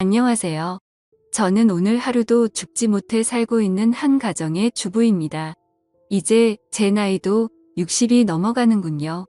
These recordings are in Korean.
안녕하세요. 저는 오늘 하루도 죽지 못해 살고 있는 한 가정의 주부입니다. 이제 제 나이도 60이 넘어가는군요.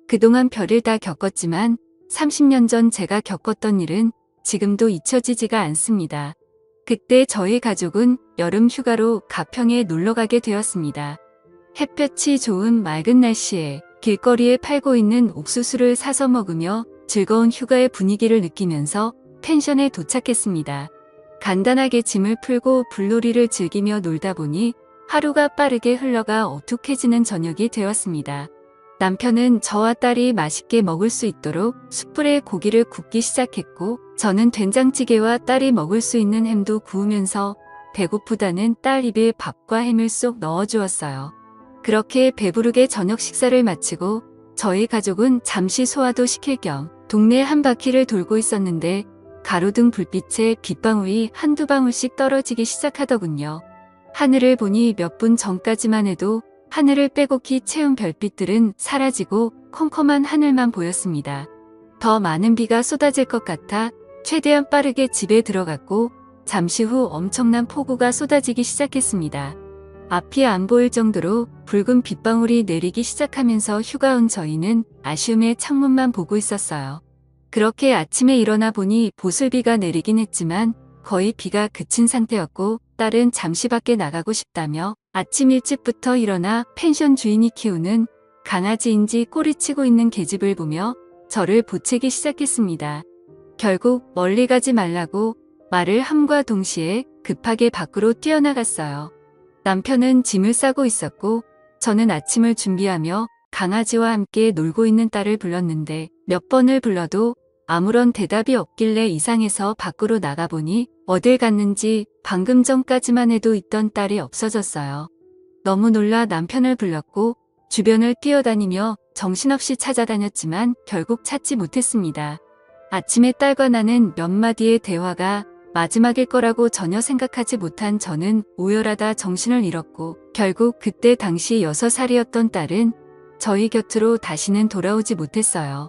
그동안 별을 다 겪었지만 30년 전 제가 겪었던 일은 지금도 잊혀지지가 않습니다. 그때 저희 가족은 여름 휴가로 가평에 놀러 가게 되었습니다. 햇볕이 좋은 맑은 날씨에 길거리에 팔고 있는 옥수수를 사서 먹으며 즐거운 휴가의 분위기를 느끼면서 펜션에 도착했습니다. 간단하게 짐을 풀고 불놀이를 즐기며 놀다 보니 하루가 빠르게 흘러가 어둑해지는 저녁이 되었습니다. 남편은 저와 딸이 맛있게 먹을 수 있도록 숯불에 고기를 굽기 시작했고, 저는 된장찌개와 딸이 먹을 수 있는 햄도 구우면서 배고프다는 딸 입에 밥과 햄을 쏙 넣어주었어요. 그렇게 배부르게 저녁 식사를 마치고 저희 가족은 잠시 소화도 시킬 겸 동네 한 바퀴를 돌고 있었는데, 가로등 불빛에 빗방울이 한두 방울씩 떨어지기 시작하더군요. 하늘을 보니 몇 분 전까지만 해도 하늘을 빼곡히 채운 별빛들은 사라지고 컴컴한 하늘만 보였습니다. 더 많은 비가 쏟아질 것 같아 최대한 빠르게 집에 들어갔고, 잠시 후 엄청난 폭우가 쏟아지기 시작했습니다. 앞이 안 보일 정도로 붉은 빗방울이 내리기 시작하면서 휴가 온 저희는 아쉬움에 창문만 보고 있었어요. 그렇게 아침에 일어나 보니 보슬비가 내리긴 했지만 거의 비가 그친 상태였고, 딸은 잠시 밖에 나가고 싶다며 아침 일찍부터 일어나 펜션 주인이 키우는 강아지인지 꼬리치고 있는 계집을 보며 저를 보채기 시작했습니다. 결국 멀리 가지 말라고 말을 함과 동시에 급하게 밖으로 뛰어나갔어요. 남편은 짐을 싸고 있었고, 저는 아침을 준비하며 강아지와 함께 놀고 있는 딸을 불렀는데, 몇 번을 불러도 아무런 대답이 없길래 이상해서 밖으로 나가보니 어딜 갔는지 방금 전까지만 해도 있던 딸이 없어졌어요. 너무 놀라 남편을 불렀고 주변을 뛰어다니며 정신없이 찾아다녔지만 결국 찾지 못했습니다. 아침에 딸과 나는 몇 마디의 대화가 마지막일 거라고 전혀 생각하지 못한 저는 오열하다 정신을 잃었고, 결국 그때 당시 6살이었던 딸은 저희 곁으로 다시는 돌아오지 못했어요.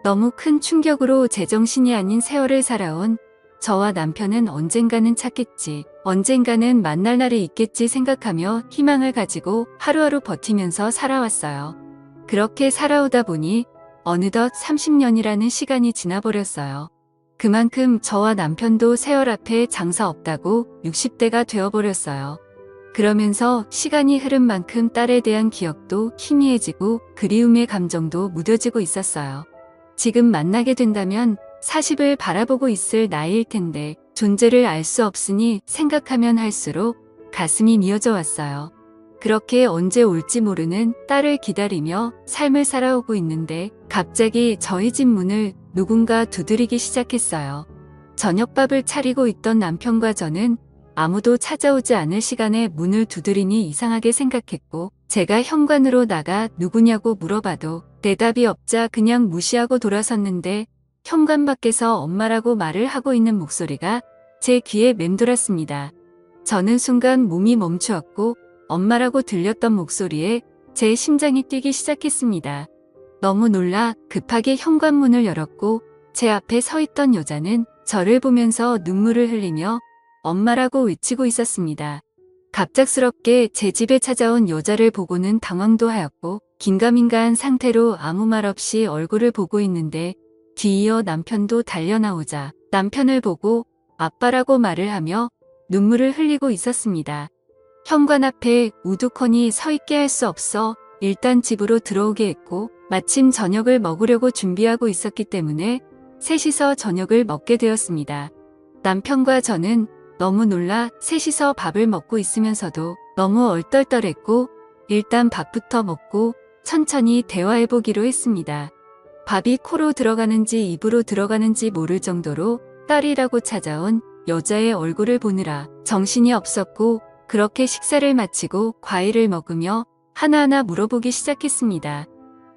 너무 큰 충격으로 제정신이 아닌 세월을 살아온 저와 남편은 언젠가는 찾겠지, 언젠가는 만날 날이 있겠지 생각하며 희망을 가지고 하루하루 버티면서 살아왔어요. 그렇게 살아오다 보니 어느덧 30년이라는 시간이 지나버렸어요. 그만큼 저와 남편도 세월 앞에 장사 없다고 60대가 되어버렸어요. 그러면서 시간이 흐른 만큼 딸에 대한 기억도 희미해지고 그리움의 감정도 무뎌지고 있었어요. 지금 만나게 된다면 40을 바라보고 있을 나이일 텐데 존재를 알 수 없으니 생각하면 할수록 가슴이 미어져 왔어요. 그렇게 언제 올지 모르는 딸을 기다리며 삶을 살아오고 있는데 갑자기 저희 집 문을 누군가 두드리기 시작했어요. 저녁밥을 차리고 있던 남편과 저는 아무도 찾아오지 않을 시간에 문을 두드리니 이상하게 생각했고, 제가 현관으로 나가 누구냐고 물어봐도 대답이 없자 그냥 무시하고 돌아섰는데, 현관 밖에서 엄마라고 말을 하고 있는 목소리가 제 귀에 맴돌았습니다. 저는 순간 몸이 멈추었고 엄마라고 들렸던 목소리에 제 심장이 뛰기 시작했습니다. 너무 놀라 급하게 현관문을 열었고, 제 앞에 서 있던 여자는 저를 보면서 눈물을 흘리며 엄마라고 외치고 있었습니다. 갑작스럽게 제 집에 찾아온 여자를 보고는 당황도 하였고, 긴가민가한 상태로 아무 말 없이 얼굴을 보고 있는데, 뒤이어 남편도 달려나오자 남편을 보고 아빠라고 말을 하며 눈물을 흘리고 있었습니다. 현관 앞에 우두커니 서 있게 할 수 없어 일단 집으로 들어오게 했고, 마침 저녁을 먹으려고 준비하고 있었기 때문에 셋이서 저녁을 먹게 되었습니다. 남편과 저는 너무 놀라 셋이서 밥을 먹고 있으면서도 너무 얼떨떨했고, 일단 밥부터 먹고 천천히 대화해보기로 했습니다. 밥이 코로 들어가는지 입으로 들어가는지 모를 정도로 딸이라고 찾아온 여자의 얼굴을 보느라 정신이 없었고, 그렇게 식사를 마치고 과일을 먹으며 하나하나 물어보기 시작했습니다.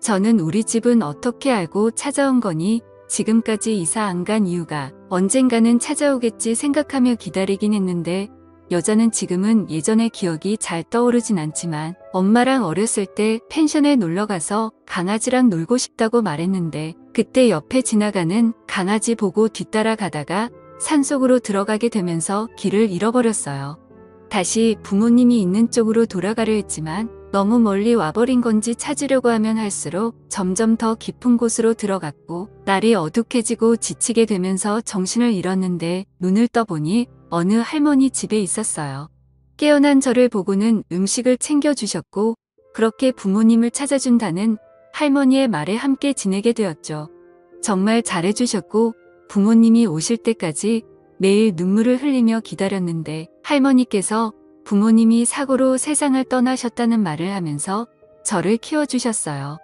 저는 우리 집은 어떻게 알고 찾아온 거니? 지금까지 이사 안 간 이유가 언젠가는 찾아오겠지 생각하며 기다리긴 했는데, 여자는 지금은 예전의 기억이 잘 떠오르진 않지만 엄마랑 어렸을 때 펜션에 놀러가서 강아지랑 놀고 싶다고 말했는데, 그때 옆에 지나가는 강아지 보고 뒤따라 가다가 산속으로 들어가게 되면서 길을 잃어버렸어요. 다시 부모님이 있는 쪽으로 돌아가려 했지만 너무 멀리 와버린 건지 찾으려고 하면 할수록 점점 더 깊은 곳으로 들어갔고 날이 어둑해지고 지치게 되면서 정신을 잃었는데 눈을 떠보니 어느 할머니 집에 있었어요. 깨어난 저를 보고는 음식을 챙겨주셨고 그렇게 부모님을 찾아준다는 할머니의 말에 함께 지내게 되었죠. 정말 잘해주셨고 부모님이 오실 때까지 매일 눈물을 흘리며 기다렸는데 할머니께서 부모님이 사고로 세상을 떠나셨다는 말을 하면서 저를 키워주셨어요.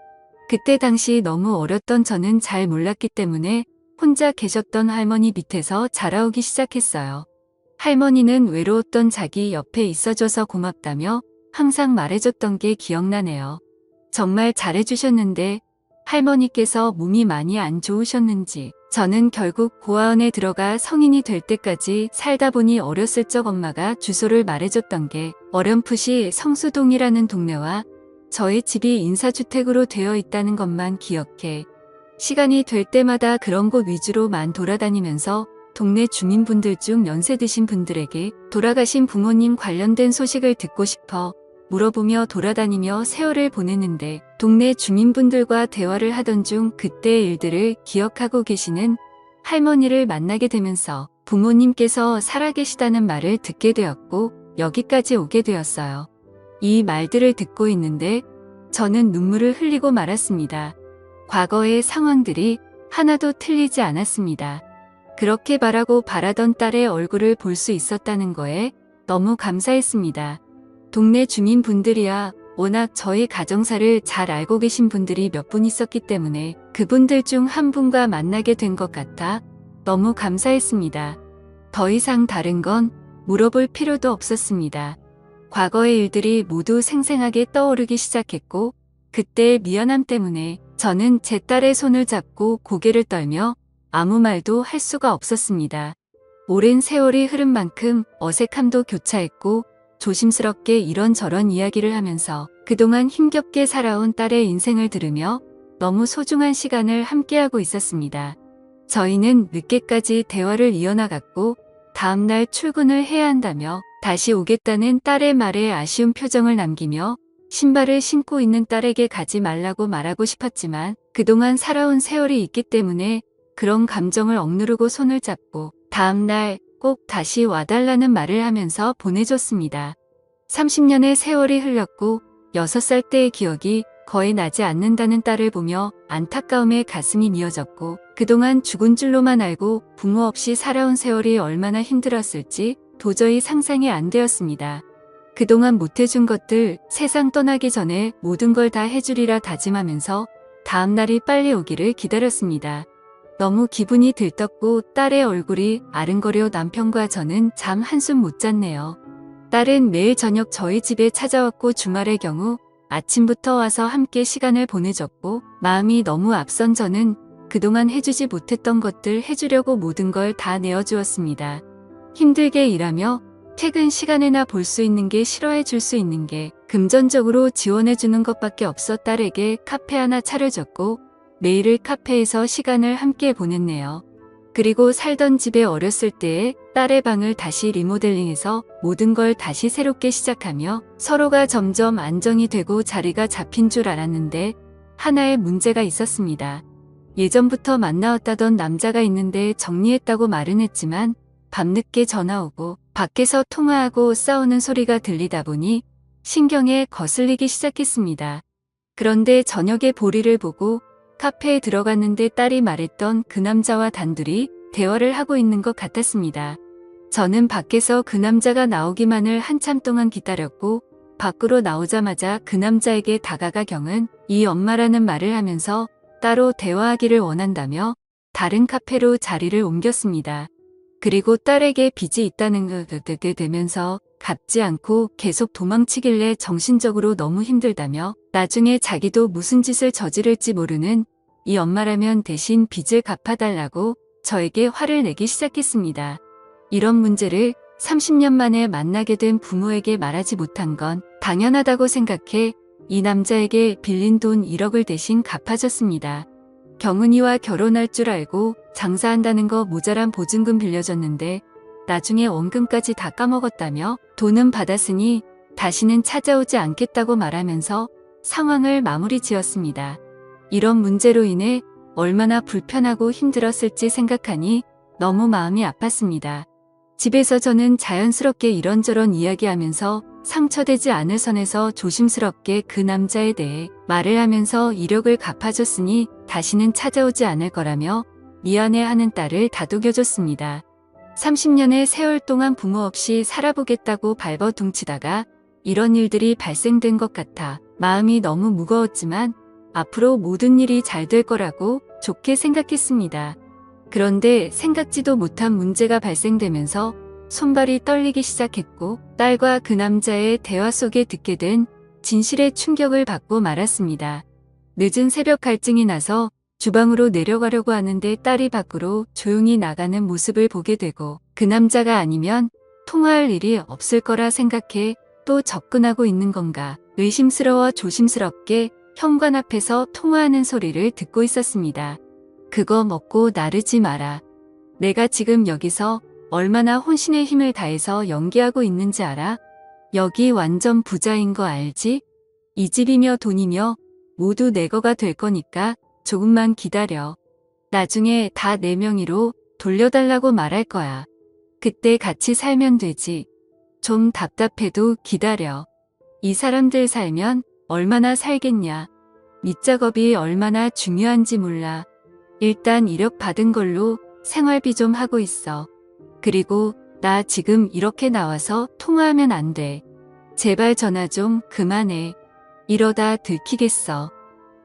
그때 당시 너무 어렸던 저는 잘 몰랐기 때문에 혼자 계셨던 할머니 밑에서 자라오기 시작했어요. 할머니는 외로웠던 자기 옆에 있어줘서 고맙다며 항상 말해줬던 게 기억나네요. 정말 잘해주셨는데 할머니께서 몸이 많이 안 좋으셨는지 저는 결국 고아원에 들어가 성인이 될 때까지 살다 보니 어렸을 적 엄마가 주소를 말해줬던 게 어렴풋이 성수동이라는 동네와 저희 집이 인사주택으로 되어 있다는 것만 기억해 시간이 될 때마다 그런 곳 위주로만 돌아다니면서 동네 주민분들 중 연세 드신 분들에게 돌아가신 부모님 관련된 소식을 듣고 싶어 물어보며 돌아다니며 세월을 보냈는데 동네 주민분들과 대화를 하던 중 그때의 일들을 기억하고 계시는 할머니를 만나게 되면서 부모님께서 살아계시다는 말을 듣게 되었고 여기까지 오게 되었어요. 이 말들을 듣고 있는데 저는 눈물을 흘리고 말았습니다. 과거의 상황들이 하나도 틀리지 않았습니다. 그렇게 바라고 바라던 딸의 얼굴을 볼 수 있었다는 거에 너무 감사했습니다. 동네 주민분들이야 워낙 저희 가정사를 잘 알고 계신 분들이 몇 분 있었기 때문에 그분들 중 한 분과 만나게 된 것 같아 너무 감사했습니다. 더 이상 다른 건 물어볼 필요도 없었습니다. 과거의 일들이 모두 생생하게 떠오르기 시작했고 그때의 미안함 때문에 저는 제 딸의 손을 잡고 고개를 떨며 아무 말도 할 수가 없었습니다. 오랜 세월이 흐른 만큼 어색함도 교차했고 조심스럽게 이런저런 이야기를 하면서 그동안 힘겹게 살아온 딸의 인생을 들으며 너무 소중한 시간을 함께하고 있었습니다. 저희는 늦게까지 대화를 이어나갔고 다음날 출근을 해야 한다며 다시 오겠다는 딸의 말에 아쉬운 표정을 남기며 신발을 신고 있는 딸에게 가지 말라고 말하고 싶었지만 그동안 살아온 세월이 있기 때문에 그런 감정을 억누르고 손을 잡고 다음날 꼭 다시 와달라는 말을 하면서 보내줬습니다. 30년의 세월이 흘렀고 6살 때의 기억이 거의 나지 않는다는 딸을 보며 안타까움에 가슴이 미어졌고 그동안 죽은 줄로만 알고 부모 없이 살아온 세월이 얼마나 힘들었을지 도저히 상상이 안 되었습니다. 그동안 못해준 것들 세상 떠나기 전에 모든 걸 다 해주리라 다짐하면서 다음날이 빨리 오기를 기다렸습니다. 너무 기분이 들떴고 딸의 얼굴이 아른거려 남편과 저는 잠 한숨 못 잤네요. 딸은 매일 저녁 저희 집에 찾아왔고 주말의 경우 아침부터 와서 함께 시간을 보내줬고 마음이 너무 앞선 저는 그동안 해주지 못했던 것들 해주려고 모든 걸 다 내어주었습니다. 힘들게 일하며 퇴근 시간에나 볼 수 있는 게 싫어해 줄 수 있는 게 금전적으로 지원해 주는 것밖에 없어 딸에게 카페 하나 차려줬고 매일을 카페에서 시간을 함께 보냈네요. 그리고 살던 집에 어렸을 때에 딸의 방을 다시 리모델링해서 모든 걸 다시 새롭게 시작하며 서로가 점점 안정이 되고 자리가 잡힌 줄 알았는데 하나의 문제가 있었습니다. 예전부터 만나왔다던 남자가 있는데 정리했다고 말은 했지만 밤늦게 전화 오고 밖에서 통화하고 싸우는 소리가 들리다 보니 신경에 거슬리기 시작했습니다. 그런데 저녁에 보리를 보고 카페에 들어갔는데 딸이 말했던 그 남자와 단둘이 대화를 하고 있는 것 같았습니다. 저는 밖에서 그 남자가 나오기만을 한참 동안 기다렸고 밖으로 나오자마자 그 남자에게 다가가 경은 이 엄마라는 말을 하면서 따로 대화하기를 원한다며 다른 카페로 자리를 옮겼습니다. 그리고 딸에게 빚이 있다는 걸 되면서 갚지 않고 계속 도망치길래 정신적으로 너무 힘들다며 나중에 자기도 무슨 짓을 저지를지 모르는 이 엄마라면 대신 빚을 갚아달라고 저에게 화를 내기 시작했습니다. 이런 문제를 30년 만에 만나게 된 부모에게 말하지 못한 건 당연하다고 생각해 이 남자에게 빌린 돈 1억을 대신 갚아줬습니다. 경은이와 결혼할 줄 알고 장사한다는 거 모자란 보증금 빌려줬는데 나중에 원금까지 다 까먹었다며 돈은 받았으니 다시는 찾아오지 않겠다고 말하면서 상황을 마무리 지었습니다. 이런 문제로 인해 얼마나 불편하고 힘들었을지 생각하니 너무 마음이 아팠습니다. 집에서 저는 자연스럽게 이런저런 이야기하면서 상처되지 않을 선에서 조심스럽게 그 남자에 대해 말을 하면서 이력을 갚아줬으니 다시는 찾아오지 않을 거라며 미안해하는 딸을 다독여줬습니다. 30년의 세월 동안 부모 없이 살아보겠다고 발버둥치다가 이런 일들이 발생된 것 같아 마음이 너무 무거웠지만 앞으로 모든 일이 잘 될 거라고 좋게 생각했습니다. 그런데 생각지도 못한 문제가 발생되면서 손발이 떨리기 시작했고 딸과 그 남자의 대화 속에 듣게 된 진실의 충격을 받고 말았습니다. 늦은 새벽 갈증이 나서 주방으로 내려가려고 하는데 딸이 밖으로 조용히 나가는 모습을 보게 되고 그 남자가 아니면 통화할 일이 없을 거라 생각해 또 접근하고 있는 건가 의심스러워 조심스럽게 현관 앞에서 통화하는 소리를 듣고 있었습니다. 그거 먹고 나르지 마라. 내가 지금 여기서 얼마나 혼신의 힘을 다해서 연기하고 있는지 알아? 여기 완전 부자인 거 알지? 이 집이며 돈이며 모두 내 거가 될 거니까 조금만 기다려. 나중에 다 내 명의로 돌려달라고 말할 거야. 그때 같이 살면 되지. 좀 답답해도 기다려. 이 사람들 살면 얼마나 살겠냐. 밑작업이 얼마나 중요한지 몰라. 일단 이력 받은 걸로 생활비 좀 하고 있어. 그리고 나 지금 이렇게 나와서 통화하면 안 돼. 제발 전화 좀 그만해. 이러다 들키겠어.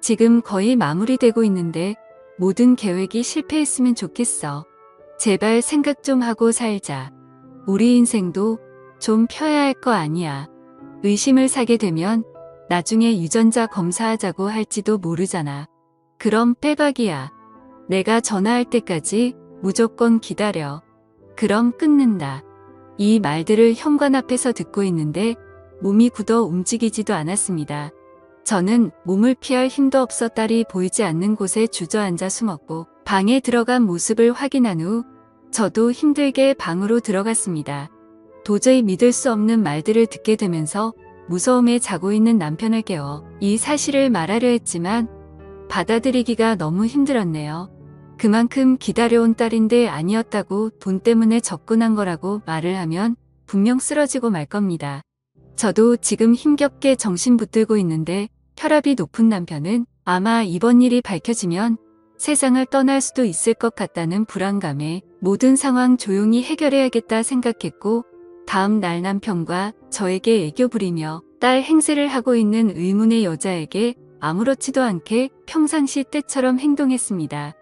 지금 거의 마무리되고 있는데 모든 계획이 실패했으면 좋겠어. 제발 생각 좀 하고 살자. 우리 인생도 좀 펴야 할 거 아니야. 의심을 사게 되면 나중에 유전자 검사하자고 할지도 모르잖아. 그럼 빼박이야. 내가 전화할 때까지 무조건 기다려. 그럼 끊는다. 이 말들을 현관 앞에서 듣고 있는데 몸이 굳어 움직이지도 않았습니다. 저는 몸을 피할 힘도 없어 딸이 보이지 않는 곳에 주저앉아 숨었고 방에 들어간 모습을 확인한 후 저도 힘들게 방으로 들어갔습니다. 도저히 믿을 수 없는 말들을 듣게 되면서 무서움에 자고 있는 남편을 깨워 이 사실을 말하려 했지만 받아들이기가 너무 힘들었네요. 그만큼 기다려온 딸인데 아니었다고 돈 때문에 접근한 거라고 말을 하면 분명 쓰러지고 말 겁니다. 저도 지금 힘겹게 정신 붙들고 있는데 혈압이 높은 남편은 아마 이번 일이 밝혀지면 세상을 떠날 수도 있을 것 같다는 불안감에 모든 상황 조용히 해결해야겠다 생각했고 다음 날 남편과 저에게 애교 부리며 딸 행세를 하고 있는 의문의 여자에게 아무렇지도 않게 평상시 때처럼 행동했습니다.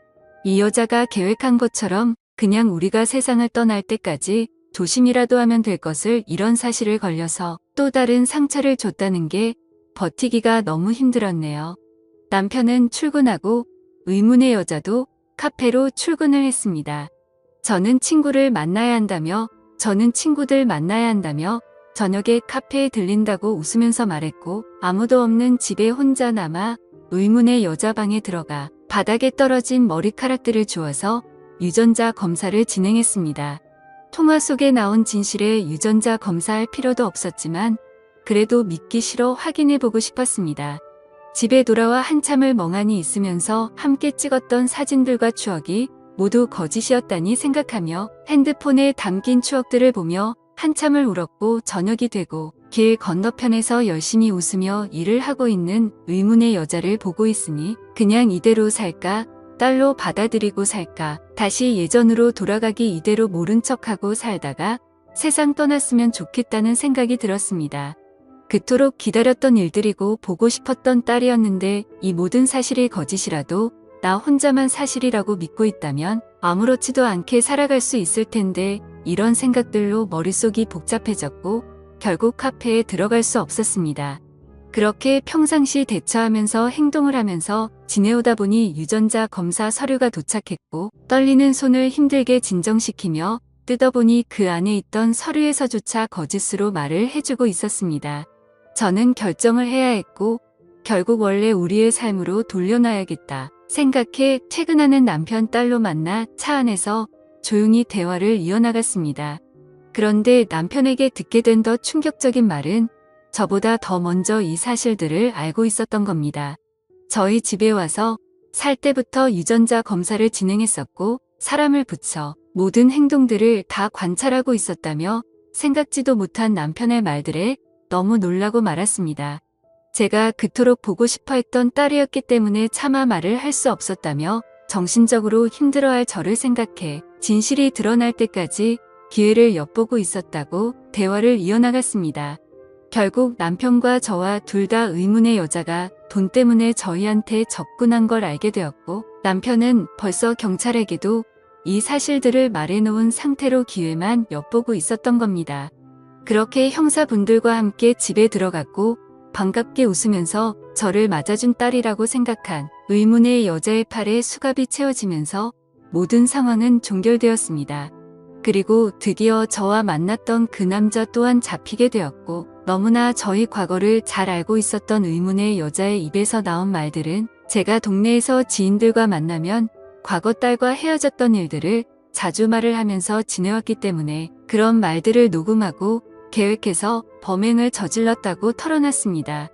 이 여자가 계획한 것처럼 그냥 우리가 세상을 떠날 때까지 조심이라도 하면 될 것을 이런 사실을 걸려서 또 다른 상처를 줬다는 게 버티기가 너무 힘들었네요. 남편은 출근하고 의문의 여자도 카페로 출근을 했습니다. 저는 친구들 만나야 한다며 저녁에 카페에 들린다고 웃으면서 말했고 아무도 없는 집에 혼자 남아 의문의 여자 방에 들어가 바닥에 떨어진 머리카락들을 주워서 유전자 검사를 진행했습니다. 통화 속에 나온 진실에 유전자 검사할 필요도 없었지만 그래도 믿기 싫어 확인해보고 싶었습니다. 집에 돌아와 한참을 멍하니 있으면서 함께 찍었던 사진들과 추억이 모두 거짓이었다니 생각하며 핸드폰에 담긴 추억들을 보며 한참을 울었고 저녁이 되고 길 건너편에서 열심히 웃으며 일을 하고 있는 의문의 여자를 보고 있으니 그냥 이대로 살까? 딸로 받아들이고 살까? 다시 예전으로 돌아가기 이대로 모른 척하고 살다가 세상 떠났으면 좋겠다는 생각이 들었습니다. 그토록 기다렸던 일들이고 보고 싶었던 딸이었는데 이 모든 사실이 거짓이라도 나 혼자만 사실이라고 믿고 있다면 아무렇지도 않게 살아갈 수 있을 텐데 이런 생각들로 머릿속이 복잡해졌고 결국 카페에 들어갈 수 없었습니다. 그렇게 평상시 대처하면서 행동을 하면서 지내오다 보니 유전자 검사 서류가 도착했고 떨리는 손을 힘들게 진정시키며 뜯어보니 그 안에 있던 서류에서조차 거짓으로 말을 해주고 있었습니다. 저는 결정을 해야 했고 결국 원래 우리의 삶으로 돌려놔야겠다 생각해 퇴근하는 남편 딸로 만나 차 안에서 조용히 대화를 이어나갔습니다. 그런데 남편에게 듣게 된 더 충격적인 말은 저보다 더 먼저 이 사실들을 알고 있었던 겁니다. 저희 집에 와서 살 때부터 유전자 검사를 진행했었고 사람을 붙여 모든 행동들을 다 관찰하고 있었다며 생각지도 못한 남편의 말들에 너무 놀라고 말았습니다. 제가 그토록 보고 싶어 했던 딸이었기 때문에 차마 말을 할 수 없었다며 정신적으로 힘들어할 저를 생각해 진실이 드러날 때까지 기회를 엿보고 있었다고 대화를 이어나갔습니다. 결국 남편과 저와 둘 다 의문의 여자가 돈 때문에 저희한테 접근한 걸 알게 되었고 남편은 벌써 경찰에게도 이 사실들을 말해놓은 상태로 기회만 엿보고 있었던 겁니다. 그렇게 형사분들과 함께 집에 들어갔고 반갑게 웃으면서 저를 맞아준 딸이라고 생각한 의문의 여자의 팔에 수갑이 채워지면서 모든 상황은 종결되었습니다. 그리고 드디어 저와 만났던 그 남자 또한 잡히게 되었고 너무나 저희 과거를 잘 알고 있었던 의문의 여자의 입에서 나온 말들은 제가 동네에서 지인들과 만나면 과거 딸과 헤어졌던 일들을 자주 말을 하면서 지내왔기 때문에 그런 말들을 녹음하고 계획해서 범행을 저질렀다고 털어놨습니다.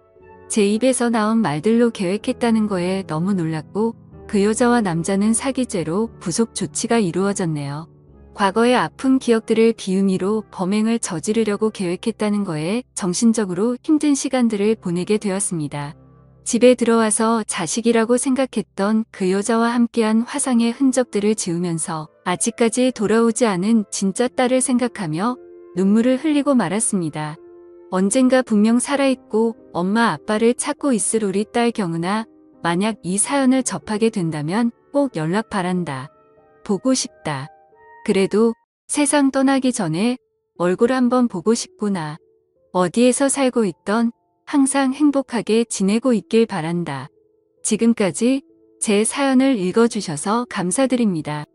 제 입에서 나온 말들로 계획했다는 거에 너무 놀랐고 그 여자와 남자는 사기죄로 구속 조치가 이루어졌네요. 과거의 아픈 기억들을 비유미로 범행을 저지르려고 계획했다는 거에 정신적으로 힘든 시간들을 보내게 되었습니다. 집에 들어와서 자식이라고 생각했던 그 여자와 함께한 화상의 흔적들을 지우면서 아직까지 돌아오지 않은 진짜 딸을 생각하며 눈물을 흘리고 말았습니다. 언젠가 분명 살아있고 엄마 아빠를 찾고 있을 우리 딸 경은아, 만약 이 사연을 접하게 된다면 꼭 연락 바란다. 보고 싶다. 그래도 세상 떠나기 전에 얼굴 한번 보고 싶구나. 어디에서 살고 있던 항상 행복하게 지내고 있길 바란다. 지금까지 제 사연을 읽어주셔서 감사드립니다.